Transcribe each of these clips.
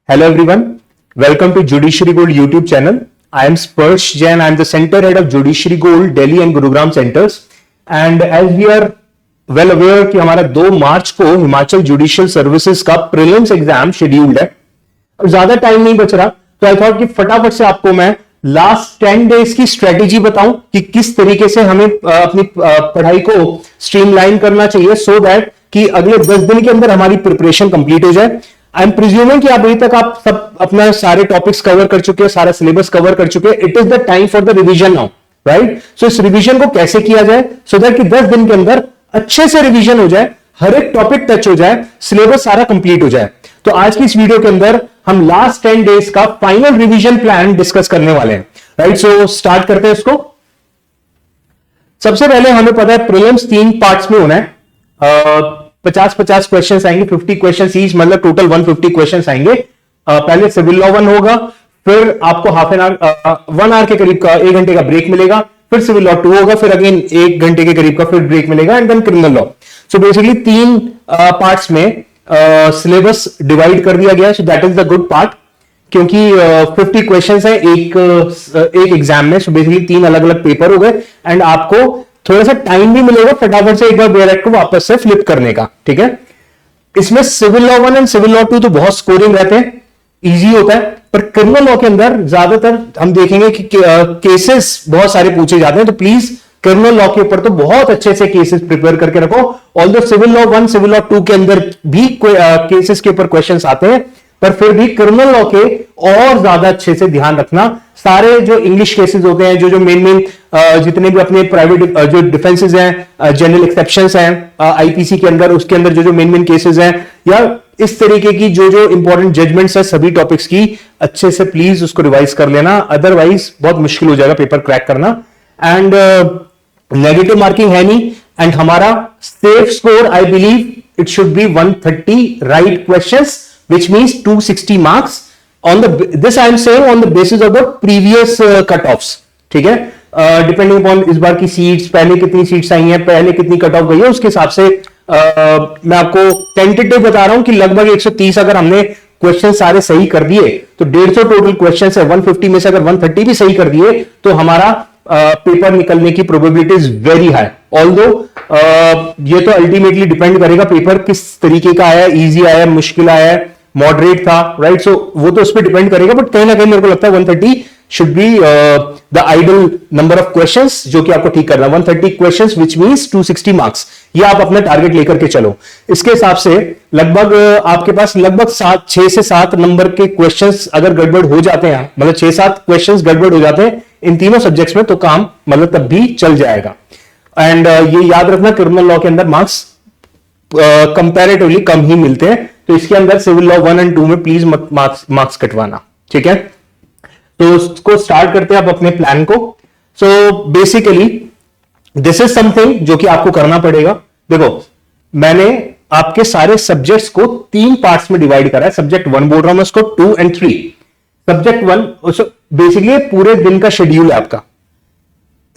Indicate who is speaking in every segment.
Speaker 1: Hello everyone, welcome to Judiciary Gold YouTube channel. I am Sparsh Jain. I am the center head of Judiciary Gold Delhi and Gurugram centers. And as we are well aware कि हमारा 2 मार्च को Himachal judicial services का prelims exam scheduled है और ज्यादा time नहीं बच रहा, तो आई थॉट कि फटाफट से आपको मैं लास्ट 10 डेज की स्ट्रेटेजी बताऊं कि किस तरीके से हमें अपनी पढ़ाई को स्ट्रीमलाइन करना चाहिए सो दैट कि अगले 10 दिन के अंदर हमारी प्रिपरेशन कंप्लीट हो जाए. आई एम प्रिज्यूमिंग कि अभी तक आप सब अपना सारे टॉपिक्स कवर कर चुके हैं, सारा सिलेबस कवर कर चुके हैं. It is the time for the revision now, right? So इस रिवीजन को कैसे किया जाए सो दैट कि 10 दिन के अंदर अच्छे से रिवीजन हो जाए, हर एक टॉपिक टच हो जाए, सिलेबस सारा कंप्लीट हो जाए. तो आज की इस वीडियो के अंदर हम लास्ट 10 डेज का फाइनल रिवीजन प्लान डिस्कस करने वाले हैं, राइट? सो स्टार्ट करते हैं इसको. सबसे पहले हमें पता है प्रीलिम्स 3 पार्ट्स में होना है. 50-50 क्वेश्चंस आएंगे, 50 क्वेश्चंस ईच, मतलब टोटल 150 क्वेश्चंस आएंगे. पहले सिविल लॉ 1 होगा, फिर आपको हाफ एन आवर 1 आवर के करीब का 1 घंटे का ब्रेक मिलेगा, फिर सिविल लॉ 2 होगा, फिर अगेन 1 घंटे के करीब का फिर ब्रेक मिलेगा, and then criminal law. So basically 3 parts में सिलेबस डिवाइड कर दिया गया. So that is the good part, क्योंकि 50 क्वेश्चंस है एक एग्जाम में. सो बेसिकली 3 अलग अलग पेपर हो गए एंड आपको थोड़ा सा टाइम भी मिलेगा फटाफट से एक बार डायरेक्ट को वापस से फ्लिप करने का, ठीक है? इसमें civil law 1 and civil law 2 तो बहुत स्कोरिंग रहते हैं, इजी होता है, पर क्रिमिनल लॉ के अंदर ज्यादातर हम देखेंगे कि केसेस बहुत सारे पूछे जाते हैं. तो प्लीज क्रिमिनल लॉ के ऊपर तो बहुत अच्छे से केसेस प्रिपेयर करके रखो. Although civil law 1 civil law 2 के अंदर भी केसेस के ऊपर क्वेश्चंस आते हैं, पर फिर भी क्रिमिनल लॉ के और ज्यादा अच्छे से ध्यान रखना. सारे जो इंग्लिश केसेस होते हैं, जो मेन जितने भी अपने प्राइवेट जो डिफेंसेस हैं, जनरल एक्सेप्शंस हैं आईपीसी के अंदर, उसके अंदर जो मेन केसेस हैं, या इस तरीके की जो इंपॉर्टेंट जजमेंट्स है सभी टॉपिक्स की, अच्छे से प्लीज उसको रिवाइज कर लेना, अदरवाइज बहुत मुश्किल हो जाएगा पेपर क्रैक करना. एंड नेगेटिव मार्किंग है नहीं, एंड हमारा safe score I believe it should be 130 right questions, which means 260 marks on this I am saying on the basis of the previous cut-offs, ठीक है? Depending upon इस बार की seats, पहले कितनी seats आई हैं, पहले कितनी कट ऑफ गई है, उसके हिसाब से मैं आपको टेंटेटिव बता रहा हूं कि लगभग 130 अगर हमने क्वेश्चन सारे सही कर दिए तो 150 टोटल क्वेश्चन है. 150 में से अगर 130 भी सही कर दिए तो हमारा पेपर निकलने की probability is very high. Although ये तो अल्टीमेटली डिपेंड करेगा पेपर किस तरीके का आया, इजी आया, मुश्किल आया, मॉडरेट था, राइट? सो वो तो उस पर डिपेंड करेगा, बट कहीं ना कहीं मेरे को लगता है 130 should be the ideal number of questions जो कि आपको ठीक करना. 130 क्वेश्चंस विच मींस 260 मार्क्स. ये आप अपना टारगेट लेकर के चलो. इसके हिसाब से लगभग आपके पास लगभग 6 से 7 नंबर के क्वेश्चंस अगर गड़बड़ हो जाते हैं, मतलब 6-7 क्वेश्चंस गड़बड़ हो जाते हैं इन तीनों सब्जेक्ट्स में, तो काम मतलब तब भी चल जाएगा. एंड ये याद रखना, क्रिमिनल लॉ के अंदर मार्क्स कंपैरेटिवली कम ही मिलते हैं, तो इसके अंदर सिविल लॉ 1 एंड 2 में प्लीज मत मार्क्स कटवाना, ठीक है? तो उसको स्टार्ट करते हैं आप अपने प्लान को. So basically this is something जो कि आपको करना पड़ेगा. देखो, मैंने आपके सारे सब्जेक्ट्स को 3 पार्ट्स में डिवाइड करा है. सब्जेक्ट 1 बोल रहा हूं मैं उसको, 2 एंड 3. सब्जेक्ट 1 बेसिकली पूरे दिन का शेड्यूल है आपका.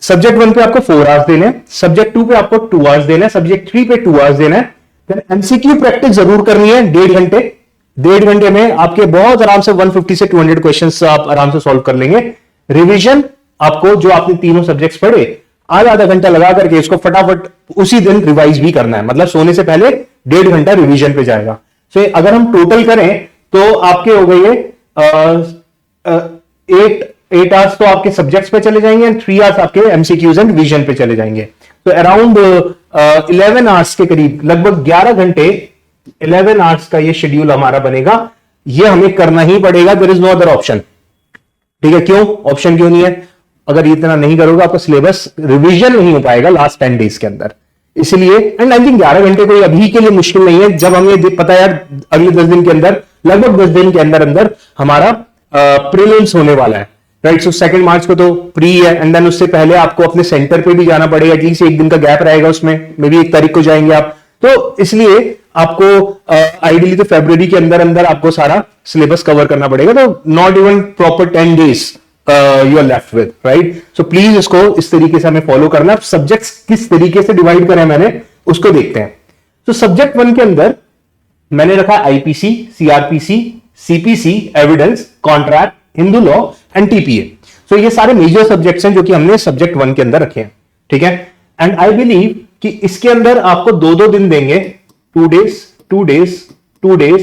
Speaker 1: सब्जेक्ट 1 पे आपको 4 आवर्स देने हैं, सब्जेक्ट 2 पे आपको 2 आवर्स देना है, सब्जेक्ट 3 पे 2 आवर्स देना है. फिर एमसीक्यू प्रैक्टिस जरूर करनी है 1.5 घंटे. 1.5 घंटे में आपके बहुत आराम से 150 से 200 क्वेश्चंस आप आराम से सॉल्व कर लेंगे. रिवीजन आपको जो आपने तीनों सब्जेक्ट्स पढ़े आधा घंटा लगा करके इसको फटाफट उसी दिन रिवाइज भी करना है, मतलब सोने से पहले 1.5 घंटा रिवीजन पे जाएगा. सो अगर हम टोटल करें तो आपके हो गए 8 आवर्स तो आपके सब्जेक्ट्स पे चले जाएंगे एंड 3 आवर्स आपके एमसीक्यूज एंड रिवीजन पे चले जाएंगे. तो अराउंड 11 आवर्स के करीब, लगभग 11 घंटे 11 आवर्स का ये शेड्यूल हमारा बनेगा. ये हमें करना ही पड़ेगा, there is no other option, ठीक है? क्यों ऑप्शन क्यों नहीं है? अगर इतना नहीं करोगे आपका सिलेबस रिवीजन नहीं हो पाएगा लास्ट 10 डेज के अंदर. इसलिए एंड आई थिंक 11 घंटे कोई अभी के लिए मुश्किल नहीं है, जब हमें पता है यार अगले 10 दिन के अंदर, लगभग 10 दिन के अंदर हमारा प्रीलिम्स होने वाला है, राइट? सो 2 मार्च को तो प्री है, एंड देन उससे पहले आपको अपने सेंटर पे भी जाना पड़ेगा. एटलीस्ट 1 दिन का गैप रहेगा उसमें, मे बी 1 तारीख को जाएंगे आप. तो इसलिए आपको आइडियली तो फरवरी के अंदर आपको सारा सिलेबस कवर करना पड़ेगा. तो not even proper 10 days you are left with, right? So please इसको इस तरीके से हमें फॉलो करना. सब्जेक्ट्स किस तरीके से डिवाइड करें मैंने उसको देखते हैं. तो सब्जेक्ट 1 के अंदर मैंने रखा IPC, CrPC, CPC, evidence, contract, Hindu law and TPA. So ये सारे मेजर सब्जेक्ट्स हैं जो कि हमने सब्जेक्ट 1 के अंदर रखे हैं, ठीक है। एंड आई बिलीव कि इसके अंदर आपको 2-2 दिन देंगे, 2 days, 2 days, 2 days,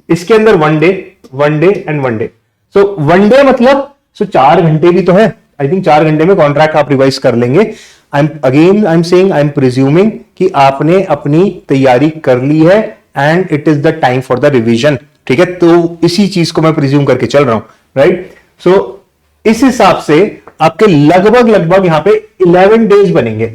Speaker 1: इसके अंदर 1 day, 1 day and 1 day। So 1 day मतलब 4 घंटे भी तो है। आई थिंक 4 घंटे में कॉन्ट्रैक्ट आप रिवाइज कर लेंगे। I am saying, I am presuming कि आपने अपनी तैयारी कर ली है and it is the time for the revision, ठीक है। तो इसी चीज को मैं प्रिज्यूम करके चल रहा हूं, राइट। सो इस हिसाब से आपके लगभग यहां पे 11 डेज बनेंगे।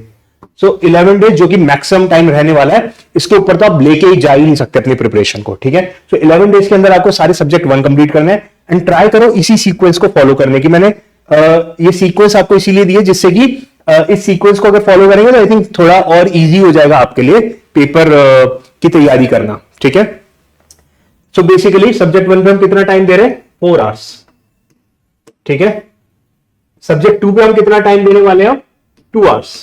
Speaker 1: सो 11 डेज जो कि मैक्सिमम टाइम रहने वाला है, इसके ऊपर तो आप लेके ही जा ही नहीं सकते अपनी प्रिपरेशन को, ठीक है। सो 11 डेज के अंदर आपको सारे सब्जेक्ट 1 कंप्लीट करना है एंड ट्राई करो इसी सीक्वेंस को फॉलो करने की। मैंने ये सीक्वेंस आपको इसीलिए दी है जिससे कि इस सीक्वेंस को अगर फॉलो करेंगे तो आई थिंक थोड़ा और इजी हो जाएगा आपके लिए पेपर की तैयारी करना, ठीक है। सो बेसिकली सब्जेक्ट 1 पे हम कितना टाइम दे रहे हैं? 4 आवर्स, ठीक है। सब्जेक्ट 2 पे हम कितना टाइम देने वाले हैं? 2 आवर्स।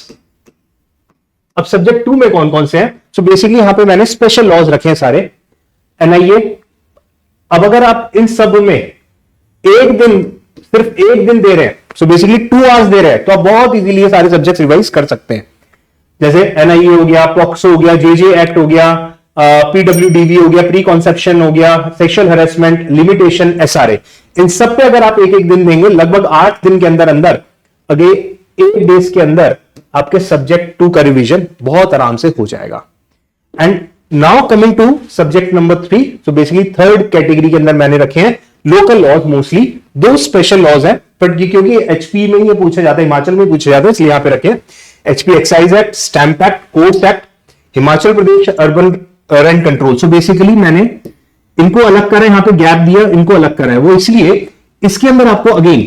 Speaker 1: अब सब्जेक्ट 2 में कौन कौन से हैं? सो बेसिकली यहां पे मैंने स्पेशल लॉज रखे हैं सारे, एनआईए। अब अगर आप इन सब में सिर्फ एक दिन दे रहे हैं, सो बेसिकली 2 आवर्स दे रहे हैं, तो आप बहुत इजीली ये सारे सब्जेक्ट रिवाइज कर सकते हैं। जैसे एनआईए हो गया, पॉक्सो हो गया, जेजे एक्ट हो गया, पीडब्ल्यूडीवी हो गया, प्री कॉन्सेप्शन हो गया, सेक्सुअल हैरेसमेंट, लिमिटेशन, एसआरए, इन सब पे अगर आप एक दिन देंगे, लगभग 8 दिन के अंदर अगे 8 डेज के अंदर आपके सब्जेक्ट 2 का रिवीजन बहुत आराम से हो जाएगा। And now coming to subject number 3। So basically third category के अंदर मैंने रखे हैं local laws, mostly 2 special laws हैं, बट ये क्योंकि एचपी में ये पूछा जाता है, हिमाचल में पूछा जाता है, इसलिए यहां पे रखे हैं। HP excise act, stamp act, courts act, Himachal Pradesh urban rent control. So basically मैंने इनको अलग करा है, यहां पे गैप दिया, इनको अलग करा है, वो इसलिए इसके अंदर आपको अगेन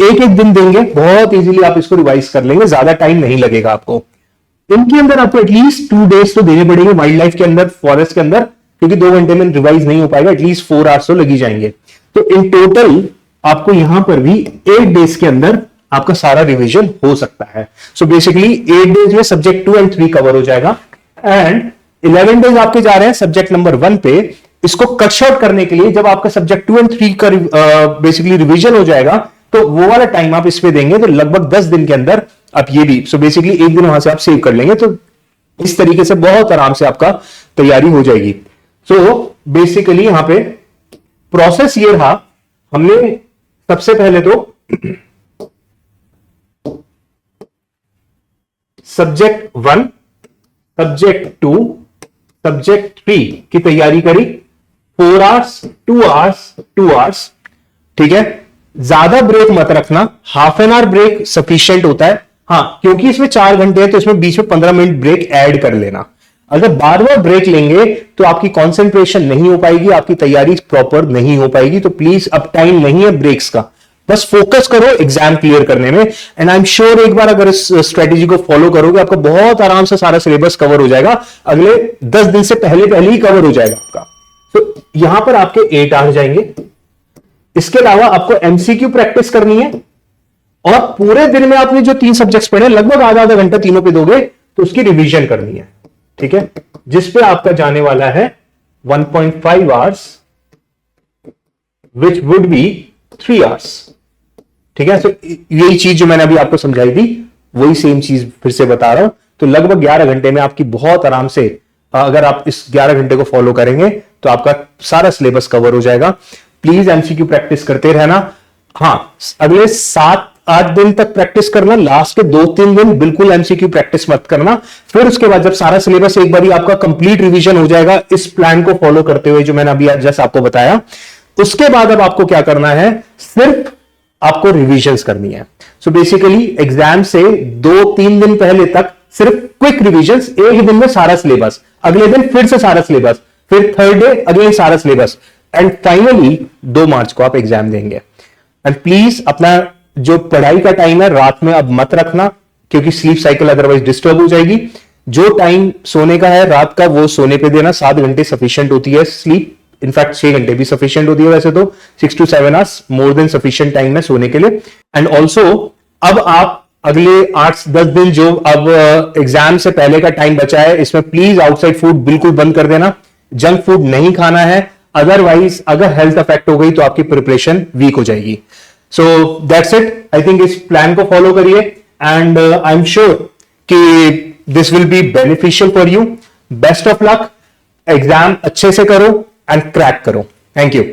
Speaker 1: एक दिन देंगे, बहुत इजीली आप इसको रिवाइज कर लेंगे, ज्यादा टाइम नहीं लगेगा आपको। इनके अंदर आपको एटलीस्ट 2 डेज तो देने पड़ेंगे, वाइल्ड लाइफ के अंदर, फॉरेस्ट के अंदर, क्योंकि 2 घंटे में रिवाइज नहीं हो पाएगा, एटलीस्ट 4 आवर्स तो लगी जाएंगे। तो इन टोटल आपको यहां पर भी 8 डेज के अंदर आपका सारा रिवीजन हो सकता है। सो बेसिकली 8 डेज में सब्जेक्ट 2 एंड 3 कवर हो जाएगा एंड 11 डेज आपके जा रहे हैं सब्जेक्ट नंबर 1 पे। इसको कट शॉर्ट करने के लिए जब आपका सब्जेक्ट 2 एंड 3 का बेसिकली रिवीजन हो जाएगा, तो वो वाला टाइम आप इस पे देंगे, तो लगभग 10 दिन के अंदर आप ये भी, सो बेसिकली एक दिन वहां से आप सेव कर लेंगे, तो इस तरीके से बहुत आराम से आपका तैयारी हो जाएगी। सो बेसिकली यहां पे प्रोसेस ये रहा, हमने सबसे पहले तो सब्जेक्ट 1, सब्जेक्ट 2, सब्जेक्ट 3 की तैयारी करी, 4 आवर्स, 2 आवर्स, 2 आवर्स, ठीक है। ज्यादा ब्रेक मत रखना, half an hour break sufficient होता है। हाँ, क्योंकि इसमें 4 घंटे है तो इसमें बीच में 15 मिनट ब्रेक ऐड कर लेना। अगर बार बार ब्रेक लेंगे तो आपकी कंसंट्रेशन नहीं हो पाएगी, आपकी तैयारी प्रॉपर नहीं हो पाएगी। तो प्लीज अब टाइम नहीं है ब्रेक्स का, बस फोकस करो एग्जाम क्लियर करने में। एंड आई एम श्योर एक बार अगर इस स्ट्रेटेजी को फॉलो करोगे, आपका बहुत आराम से सारा सिलेबस कवर हो जाएगा, अगले 10 दिन से पहले ही कवर हो जाएगा आपका। तो यहां पर आपके 8 आवर्स जाएंगे। इसके अलावा आपको एमसीक्यू प्रैक्टिस करनी है, और पूरे दिन में आपने जो 3 सब्जेक्ट्स पढ़े, लगभग आधा घंटा तीनों पे दोगे, तो उसकी रिवीजन करनी है, ठीक है, जिस पे आपका जाने वाला है 1.5 hours, which would be 3 hours, ठीक है। तो यही चीज जो मैंने अभी आपको समझाई थी, वही सेम चीज फिर से बता रहा हूं। तो लगभग 11 घंटे में आपकी बहुत आराम से, अगर आप इस 11 घंटे को फॉलो करेंगे तो आपका सारा सिलेबस कवर हो जाएगा। प्लीज एमसीक्यू प्रैक्टिस करते रहना। हाँ, अगले 7-8 दिन तक प्रैक्टिस करना, लास्ट के 2-3 दिन बिल्कुल एमसीक्यू प्रैक्टिस मत करना। फिर उसके बाद जब सारा सिलेबस एक बार आपका कंप्लीट रिवीजन हो जाएगा इस प्लान को फॉलो करते हुए जो मैंने अभी जस्ट आपको बताया, उसके बाद अब आपको क्या करना है, सिर्फ आपको रिविजन्स करनी है। सो बेसिकली एग्जाम से 2-3 दिन पहले तक सिर्फ क्विक रिविजन्स, एक दिन में सारा सिलेबस, अगले दिन फिर से सारा सिलेबस, फिर थर्ड डे अगेन सारा सिलेबस, एंड फाइनली 2 मार्च को आप एग्जाम देंगे। एंड प्लीज अपना जो पढ़ाई का टाइम है रात में अब मत रखना, क्योंकि स्लीप साइकिल अदरवाइज डिस्टर्ब हो जाएगी। जो टाइम सोने का है रात का, वो सोने पे देना। 7 घंटे सफिशिएंट होती है स्लीप, इनफैक्ट 6 घंटे भी सफिशिएंट होती है वैसे तो, 6 to 7 hours more than sufficient time है सोने के लिए। एंड ऑल्सो अब आप अगले 8-10 दिन जो अब एग्जाम से पहले का टाइम बचा है, इसमें प्लीज आउटसाइड फूड बिल्कुल बंद कर देना, जंक फूड नहीं खाना है। अदरवाइज अगर हेल्थ अफेक्ट हो गई तो आपकी प्रिपरेशन वीक हो जाएगी. So that's it. I think इस प्लान को फॉलो करिए एंड आई एम श्योर कि this will be beneficial for you. Best of luck. Exam अच्छे से करो एंड क्रैक करो. Thank you.